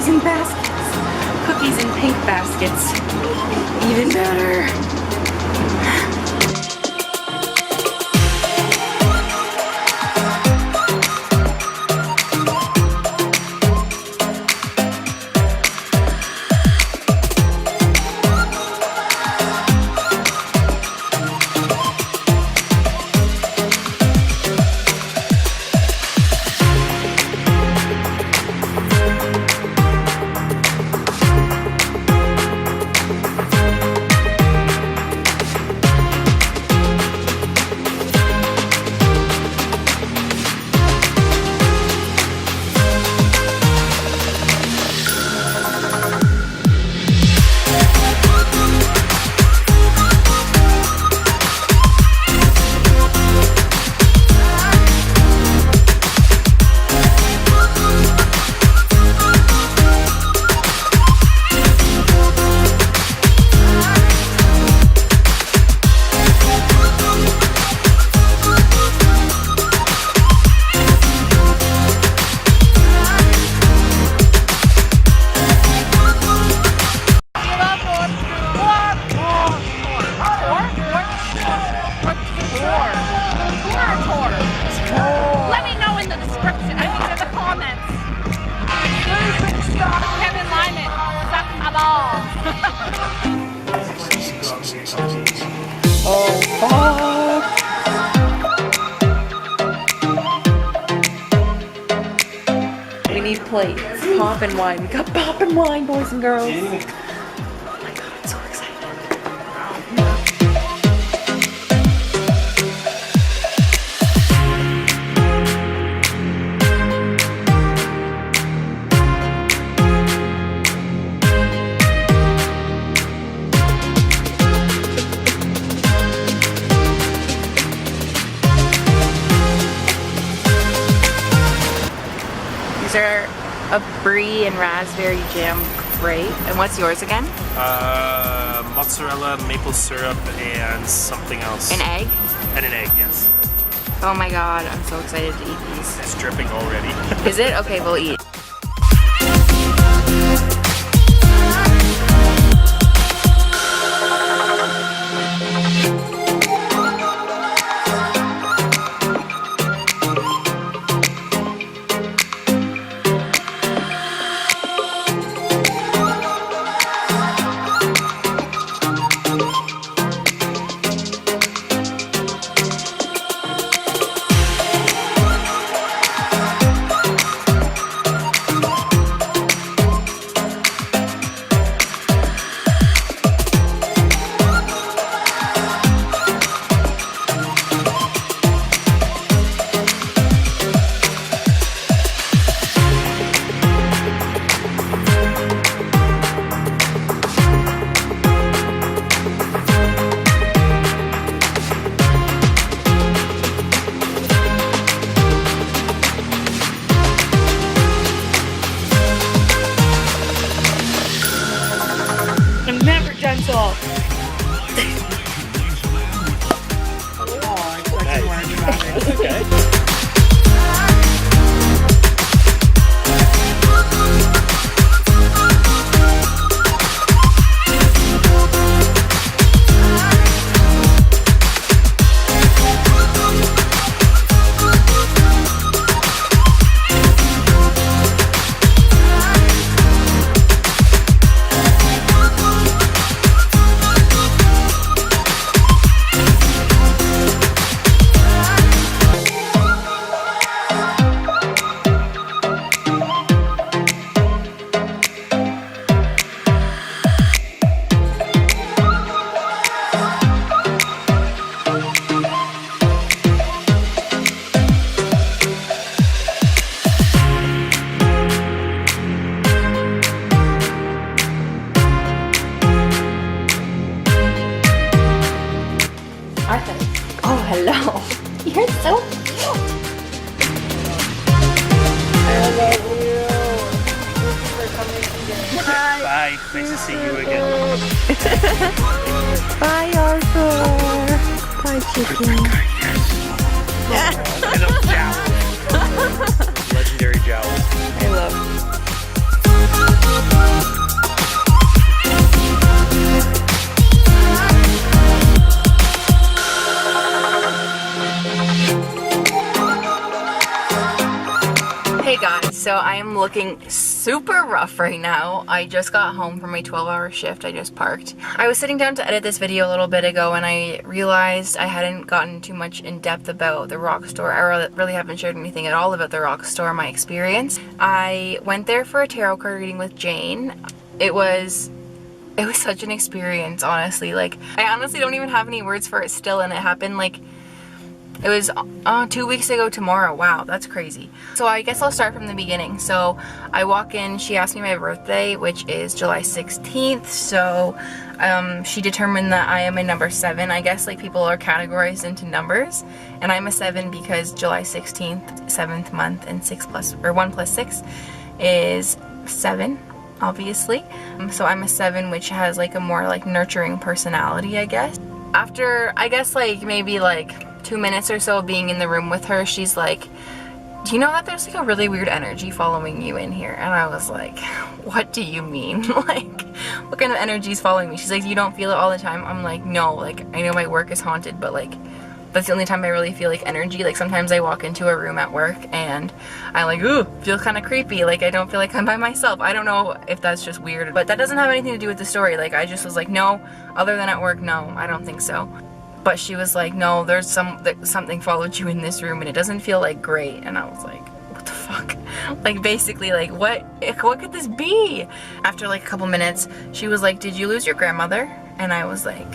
cookies in baskets. Cookies in pink baskets. Even better. Plates, pop and wine. We got pop and wine, boys and girls. Oh my god, I'm so excited. These are a brie and raspberry jam crepe. And what's yours again? Mozzarella, maple syrup, and something else. An egg? And an egg, yes. Oh my god, I'm so excited to eat these. It's dripping already. Is it? Okay, we'll eat. Hello. You're so cute. I love you. Thank you for coming again. Bye. Nice to see you again. Bye, Arthur. Bye, chicken. I love jowls. Legendary jowls. I love so I am looking super rough right now. I just got home from a 12-hour shift. I just parked. I was sitting down to edit this video a little bit ago and I realized I hadn't gotten too much in depth about the rock store. I really haven't shared anything at all about the rock store, my experience. I went there for a tarot card reading with Jayne. It was such an experience, honestly. Like, I honestly don't even have any words for it still, and it happened like, it was 2 weeks ago tomorrow. Wow, that's crazy. So I guess I'll start from the beginning. So I walk in, she asked me my birthday, which is July 16th. So she determined that I am a number 7. I guess like people are categorized into numbers, and I'm a 7 because July 16th, 7th month, and 1 plus 6 is 7. Obviously. So I'm a 7, which has like a more like nurturing personality, I guess. After, I guess like maybe like 2 minutes or so being in the room with her, she's like, do you know that there's like a really weird energy following you in here? And I was like, what do you mean? Like, what kind of energy is following me? She's like, you don't feel it all the time? I'm like, no, like I know my work is haunted, but like that's the only time I really feel like energy. Like sometimes I walk into a room at work and I like, ooh, feel kind of creepy. Like I don't feel like I'm by myself. I don't know if that's just weird, but that doesn't have anything to do with the story. Like I just was like, no, other than at work, no, I don't think so. But she was like, no, there's something followed you in this room and it doesn't feel like great. And I was like, what the fuck? Like basically like, what could this be? After like a couple minutes, she was like, did you lose your grandmother? And I was like,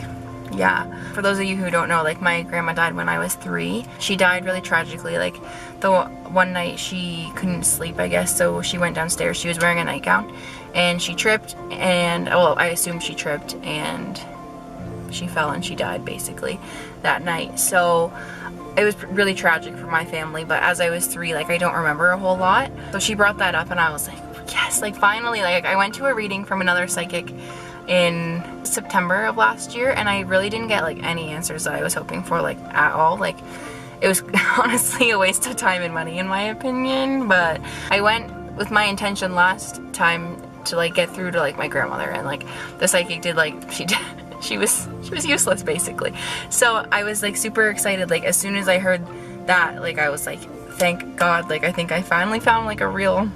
yeah. For those of you who don't know, like my grandma died when I was 3. She died really tragically. Like the one night she couldn't sleep, I guess, so she went downstairs. She was wearing a nightgown and she tripped, and well, I assume she tripped and she fell and she died basically that night. So it was really tragic for my family, but as I was 3, like I don't remember a whole lot. So she brought that up and I was like, yes, like finally. Like I went to a reading from another psychic in September of last year and I really didn't get like any answers that I was hoping for, like at all. Like it was honestly a waste of time and money in my opinion, but I went with my intention last time to like get through to like my grandmother, and like the psychic did like, she was useless basically. So I was like super excited. Like as soon as I heard that, like I was like, thank God, like I think I finally found like a real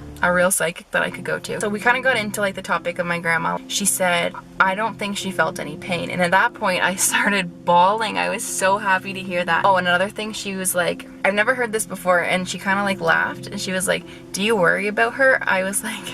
psychic that I could go to. So we kind of got into like the topic of my grandma. She said, I don't think she felt any pain. And at that point I started bawling. I was so happy to hear that. Oh, and another thing, she was like, I've never heard this before, and she kind of like laughed and she was like, do you worry about her? I was like,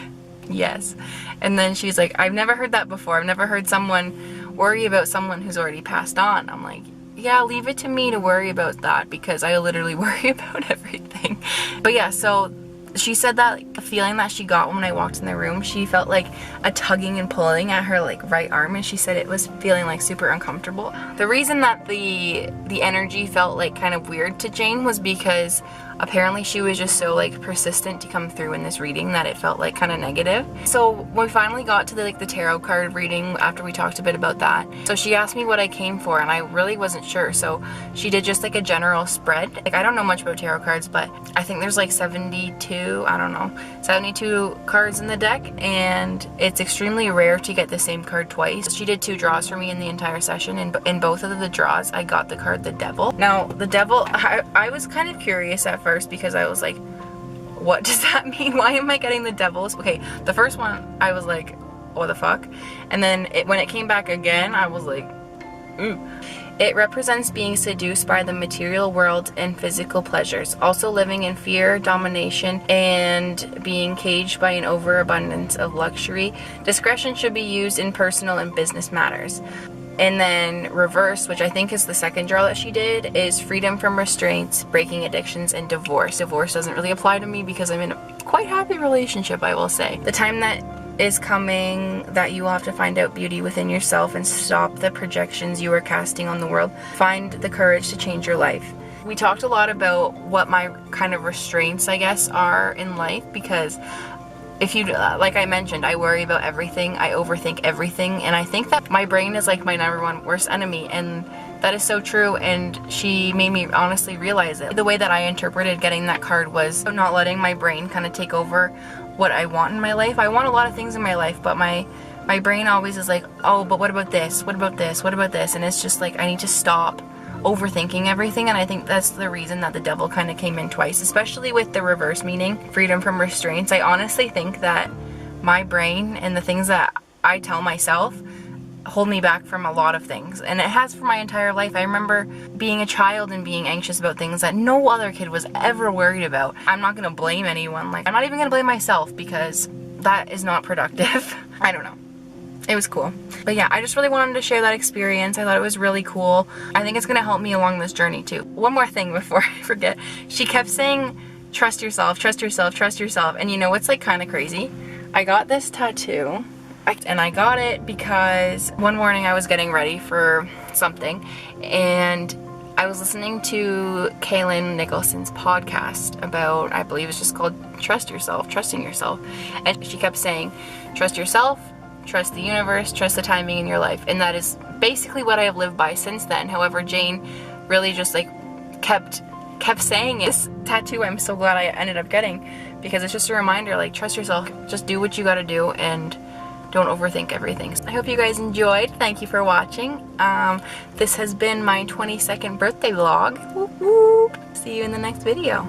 yes. And then she's like, I've never heard that before. I've never heard someone worry about someone who's already passed on. I'm like, yeah, leave it to me to worry about that because I literally worry about everything. But yeah, so she said that like, the feeling that she got when I walked in the room, she felt like a tugging and pulling at her like right arm, and she said it was feeling like super uncomfortable. The reason that the energy felt like kind of weird to Jayne was because apparently she was just so like persistent to come through in this reading that it felt like kind of negative. So when we finally got to the tarot card reading, after we talked a bit about that, so she asked me what I came for and I really wasn't sure. So she did just like a general spread. Like I don't know much about tarot cards, but I think there's like 72, I don't know, 72 cards in the deck, and it's extremely rare to get the same card twice. She did 2 draws for me in the entire session, and in both of the draws I got the card the Devil. Now the Devil, I was kind of curious at first because I was like, what does that mean? Why am I getting the Devils? Okay, the first one I was like, what the fuck? And then when it came back again, I was like, ooh. It represents being seduced by the material world and physical pleasures, also living in fear, domination, and being caged by an overabundance of luxury. Discretion should be used in personal and business matters. And then reverse, which I think is the second draw that she did, is freedom from restraints, breaking addictions, and divorce. Divorce doesn't really apply to me because I'm in a quite happy relationship, I will say. The time that is coming that you will have to find out beauty within yourself and stop the projections you are casting on the world. Find the courage to change your life. We talked a lot about what my kind of restraints, I guess, are in life, because if you, like I mentioned, I worry about everything, I overthink everything, and I think that my brain is like my #1 worst enemy, and that is so true, and she made me honestly realize it. The way that I interpreted getting that card was not letting my brain kind of take over what I want in my life. I want a lot of things in my life, but my brain always is like, oh, but what about this? What about this? What about this? And it's just like, I need to stop overthinking everything, and I think that's the reason that the devil kind of came in twice, especially with the reverse meaning, freedom from restraints. I honestly think that my brain and the things that I tell myself hold me back from a lot of things, and it has for my entire life. I remember being a child and being anxious about things that no other kid was ever worried about. I'm not gonna blame anyone. Like, I'm not even gonna blame myself, because that is not productive. I don't know. It was cool. But yeah, I just really wanted to share that experience. I thought it was really cool. I think it's gonna help me along this journey too. One more thing before I forget. She kept saying, trust yourself, trust yourself, trust yourself. And you know what's like kind of crazy? I got this tattoo, and I got it because one morning I was getting ready for something, and I was listening to Kaylin Nicholson's podcast about, I believe it's just called Trust Yourself, Trusting Yourself. And she kept saying, trust yourself, trust the universe, trust the timing in your life. And that is basically what I have lived by since then. However, Jayne really just like kept saying it. This tattoo I'm so glad I ended up getting, because it's just a reminder, like, trust yourself, just do what you gotta do, and don't overthink everything. I hope you guys enjoyed. Thank you for watching. This has been my 22nd birthday vlog. Whoop, whoop. See you in the next video.